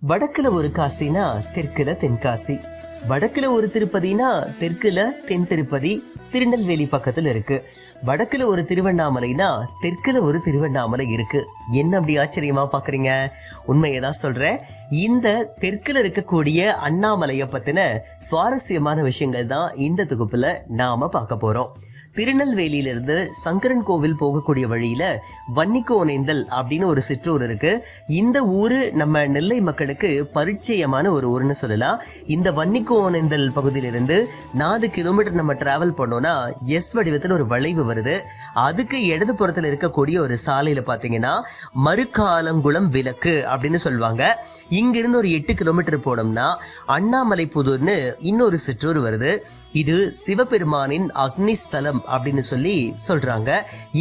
வடக்குல ஒரு காசினா தெற்குல தென்காசி, வடக்குல ஒரு திருப்பதினா தெற்குல தென் திருப்பதி திருநெல்வேலி பக்கத்துல இருக்கு. வடக்குல ஒரு திருவண்ணாமலைனா தெற்குல ஒரு திருவண்ணாமலை இருக்கு. என்ன அப்படி ஆச்சரியமா பாக்குறீங்க? உண்மையதான் சொல்றேன். இந்த தெற்குல இருக்கக்கூடிய அண்ணாமலைய பத்தின சுவாரஸ்யமான விஷயங்கள் தான் இந்த தொகுப்புல நாம பார்க்க போறோம். திருநெல்வேலியிலிருந்து சங்கரன் கோவில் போகக்கூடிய வழியில வன்னிக்கோனேந்தல் அப்படின்னு ஒரு சிற்றூர் இருக்கு. இந்த ஊரு நம்ம நெல்லை மக்களுக்கு பரிச்சயமான ஒரு ஊர்னு சொல்லலாம். இந்த வன்னிக்கோனேந்தல் பகுதியிலிருந்து 4 கிலோமீட்டர் நம்ம டிராவல் பண்ணோம்னா எஸ் வடிவத்தில் ஒரு வளைவு வருது. அதுக்கு இடது புறத்துல இருக்கக்கூடிய ஒரு சாலையில பாத்தீங்கன்னா மறுக்காலங்குளம் விலக்கு அப்படின்னு சொல்லுவாங்க. இங்கிருந்து ஒரு 8 கிலோமீட்டர் போனோம்னா அண்ணாமலை புதூர்னு இன்னொரு சிற்றூர் வருது. இது சிவபெருமானின் அக்னி ஸ்தலம் அப்படின்னு சொல்லி சொல்றாங்க.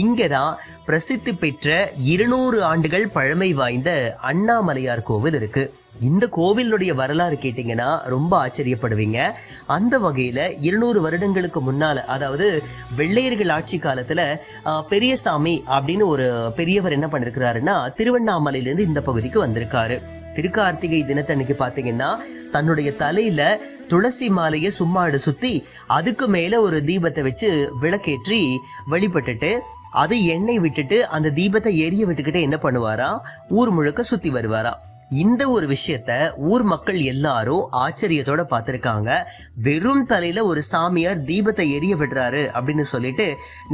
இங்கதான் பிரசித்தி பெற்ற 200 ஆண்டுகள் பழமை வாய்ந்த அண்ணாமலையார் கோவில் இருக்கு. இந்த கோவிலுடைய வரலாறு கேட்டீங்கன்னா ரொம்ப ஆச்சரியப்படுவீங்க. அந்த வகையில 200 வருடங்களுக்கு முன்னால, அதாவது வெள்ளையர்கள் ஆட்சி காலத்துல பெரியசாமி அப்படின்னு ஒரு பெரியவர் என்ன பண்ணிருக்கிறாருன்னா திருவண்ணாமலையிலிருந்து இந்த பகுதிக்கு வந்திருக்காரு. திருக்கார்த்திகை தினத்தன்னைக்கு பாத்தீங்கன்னா தன்னுடைய தலையில துளசி மாலையை சும்மாடு சுத்தி அதுக்கு மேல ஒரு தீபத்தை வச்சு விளக்கேற்றி வழிபட்டுட்டு அது எண்ணெய் விட்டுட்டு அந்த தீபத்தை எரிய விட்டுக்கிட்டு என்ன பண்ணுவாரா, ஊர் முழுக்க சுத்தி வருவாரா. இந்த ஒரு விஷயத்த ஊர் மக்கள் எல்லாரும் ஆச்சரியத்தோட பார்த்திருக்காங்க. வெறும் தலையில ஒரு சாமியார் தீபத்தை எரிய விடுறாரு அப்படின்னு சொல்லிட்டு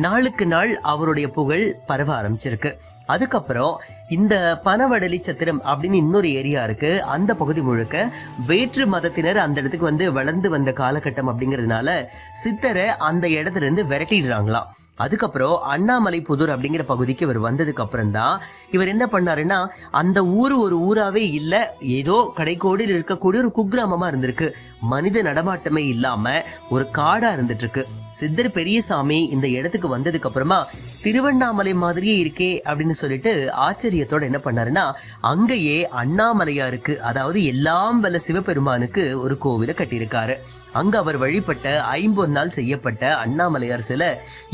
நாளுக்கு நாள் அவருடைய புகழ் பரவ ஆரம்பிச்சிருக்கு. அதுக்கப்புறம் இந்த பனவடலி சத்திரம் அப்படின்னு இன்னொரு ஏரியா இருக்கு. அந்த பகுதி முழுக்க வேற்று மதத்தினர் அந்த இடத்துக்கு வந்து வளர்ந்து வந்த காலகட்டம் அப்படிங்கறதுனால சித்தரை அந்த இடத்துல இருந்து விரட்டிடுறாங்களாம். அதுக்கப்புறம் அண்ணாமலை புதூர் அப்படிங்கிற பகுதிக்கு இவர் வந்ததுக்கு அப்புறம் தான் இவர் என்ன பண்ணாருன்னா, அந்த ஊர் ஒரு ஊராவே இல்ல, ஏதோ கடைக்கோடியில் இருக்கக்கூடிய ஒரு குக்கிராமமா இருந்திருக்கு. மனித நடமாட்டமே இல்லாம ஒரு காடா இருந்துட்டு இருக்கு. சித்தர் பெரியசாமி இந்த இடத்துக்கு வந்ததுக்கு அப்புறமா திருவண்ணாமலை மாதிரியே இருக்கே அப்படின்னு சொல்லிட்டு ஆச்சரியத்தோட என்ன பண்ணாருன்னா, அங்கேயே அண்ணாமலையாருக்கு, அதாவது எல்லாம் வல்ல சிவபெருமானுக்கு ஒரு கோவிலை கட்டியிருக்காரு. அங்க அவர் வழிபட்ட 50 நாள் செய்யப்பட்ட அண்ணாமலையார் சிலை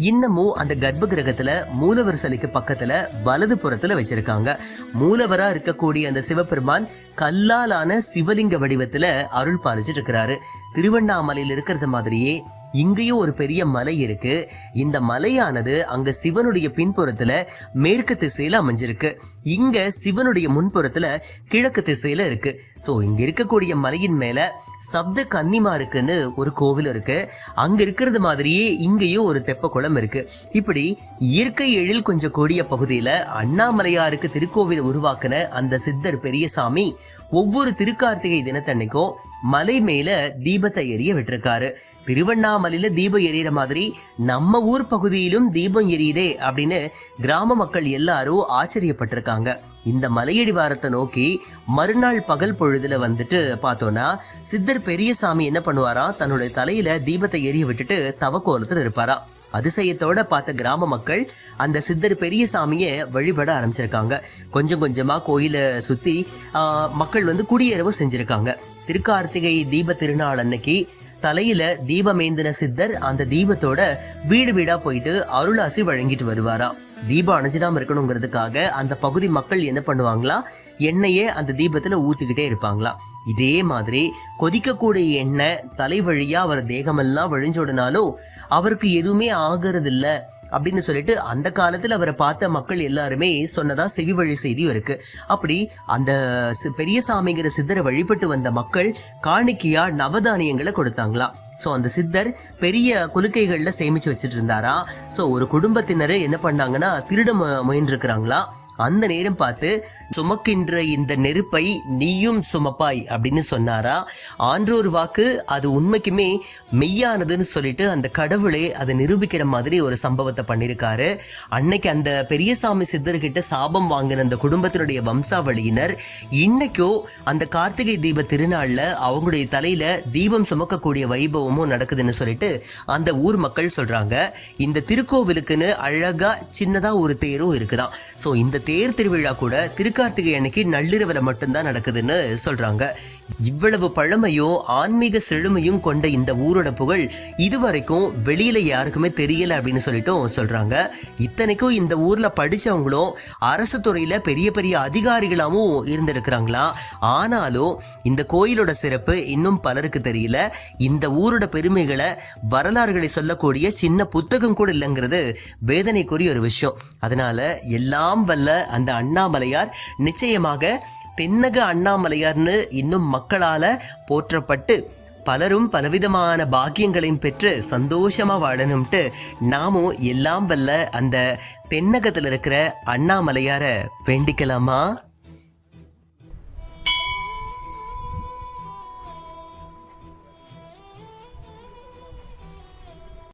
இன்னமும் அந்த கர்ப்ப கிரகத்துல மூலவர் சிலைக்கு பக்கத்துல வலது புறத்துல வச்சிருக்காங்க. மூலவரா இருக்கக்கூடிய அந்த சிவபெருமான் கல்லாலான சிவலிங்க வடிவத்துல அருள் பாலிச்சிட்டு இருக்கிறாரு. திருவண்ணாமலையில் இருக்கிறது மாதிரியே இங்கேயும் ஒரு பெரிய மலை இருக்கு. இந்த மலையானது அங்க சிவனுடைய பின்புறத்துல மேற்கு திசையில அமைஞ்சிருக்கு. இங்க சிவனுடைய முன்புறத்துல கிழக்கு திசையில இருக்கு. சோ இங்க இருக்கக்கூடிய மலையின் மேல சப்த கன்னிமாருக்குன்னு ஒரு கோவில் இருக்கு. அங்க இருக்கிறது மாதிரியே இங்கேயும் ஒரு தெப்ப குளம் இருக்கு. இப்படி இயற்கை எழில் கொஞ்சம் கூடிய பகுதியில அண்ணாமலையாருக்கு திருக்கோவில் உருவாக்குன அந்த சித்தர் பெரியசாமி ஒவ்வொரு திருக்கார்த்திகை தினத்தன்னைக்கும் மலை மேல தீபத்தை எரிய விட்டிருக்காரு. திருவண்ணாமலையில தீபம் எரியற மாதிரி நம்ம ஊர் பகுதியிலும் தீபம் எரியுதே அப்படின்னு கிராம மக்கள் எல்லாரும் ஆச்சரியப்பட்டிருக்காங்க. இந்த மலையடிவாரத்தை நோக்கி மறுநாள் பகல் பொழுதுல வந்துட்டு பார்த்தோம்னா சித்தர் பெரியசாமி என்ன பண்ணுவாரா, தன்னுடைய தலையில தீபத்தை எரிய விட்டுட்டு தவக்கோலத்துல இருப்பாரா. அதிசயத்தோட பார்த்த கிராம மக்கள் அந்த சித்தர் பெரியசாமிய வழிபட ஆரம்பிச்சிருக்காங்க. கொஞ்சம் கொஞ்சமா கோயிலை சுத்தி மக்கள் வந்து குடியேறவு செஞ்சிருக்காங்க. திருக்கார்த்திகை தீப திருநாள் அன்னைக்கு தலையில தீபமேந்தின சித்தர் அந்த தீபத்தோட வீடு வீடா போயிட்டு அருளாசி வழங்கிட்டு வருவாராம். தீபம் அணைஞ்சிடாம இருக்கணுங்கிறதுக்காக அந்த பகுதி மக்கள் என்ன பண்ணுவாங்களா, எண்ணெயே அந்த தீபத்துல ஊத்திக்கிட்டே இருப்பாங்களா. இதே மாதிரி கொதிக்கக்கூடிய எண்ணெய் தலை வழியா அவர் தேகமெல்லாம் வழிஞ்சோடனாலும் அவருக்கு எதுவுமே ஆகிறது இல்ல அப்படின்னு சொல்லிட்டு அந்த காலத்துல அவரை பார்த்த மக்கள் எல்லாருமே சொன்னதா செவி வழி செய்தியும் இருக்கு. அப்படி அந்த பெரியசாமிங்கிற சித்தரை வழிபட்டு வந்த மக்கள் காணிக்கையா நவதானியங்களை கொடுத்தாங்களாம். சோ அந்த சித்தர் பெரிய குலுக்கைகள்ல சேமிச்சு வச்சுட்டு இருந்தாரா. சோ ஒரு குடும்பத்தினரை என்ன பண்ணாங்கன்னா திருட முயன்றிருக்கிறாங்களா. அந்த நேரம் பார்த்து சுமக்கின்ற இந்த நெருப்பை நீயும் சுமப்பாய் அப்படின்னு சொன்னாரா. ஆன்றோர் வாக்கு அது உண்மைக்குமே மெய்யானதுன்னு சொல்லிட்டு அந்த கடவுளே அதை நிரூபிக்கிற மாதிரி ஒரு சம்பவத்தை பண்ணிருக்காரு. அன்னைக்கு அந்த பெரியசாமி சித்தர்கிட்ட சாபம் வாங்கின அந்த குடும்பத்தினுடைய வம்சாவளியினர் இன்னைக்கோ அந்த கார்த்திகை தீப திருநாள்ல அவங்களுடைய தலையில தீபம் சுமக்கக்கூடிய வைபவமும் நடக்குதுன்னு சொல்லிட்டு அந்த ஊர் மக்கள் சொல்றாங்க. இந்த திருக்கோவிலுக்குன்னு அழகா சின்னதா ஒரு தேரும் இருக்குதான். சோ இந்த தேர் திருவிழா கூட திருக்கார்த்திகை அன்னைக்கு நள்ளிரவுல மட்டும்தான் நடக்குதுன்னு சொல்றாங்க. இவ்வளவு பழமையும் ஆன்மீக செழுமையும் கொண்ட இந்த ஊரோட புகழ் இதுவரைக்கும் வெளியில யாருக்குமே தெரியல அப்படின்னு சொல்லிட்டும் சொல்றாங்க. இத்தனைக்கும் இந்த ஊர்ல படிச்சவங்களும் அரசு துறையில பெரிய பெரிய அதிகாரிகளாவும் இருந்திருக்கிறாங்களா. ஆனாலும் இந்த கோயிலோட சிறப்பு இன்னும் பலருக்கு தெரியல. இந்த ஊரோட பெருமைகளை வரலாறுகளை சொல்லக்கூடிய சின்ன புத்தகம் கூட இல்லைங்கிறது வேதனைக்குரிய ஒரு விஷயம். அதனால எல்லாம் வல்ல அந்த அண்ணாமலையார் நிச்சயமாக தென்னக அண்ணாமலையார்னு இன்னும் மக்களால போற்றப்பட்டு பலரும் பலவிதமான பாக்கியங்களையும் பெற்று சந்தோஷமா வாழணும்ட்டு நாமும் எல்லாம் வல்ல அந்த தென்னகத்தில் இருக்கிற அண்ணாமலையார வேண்டிக்கலாமா?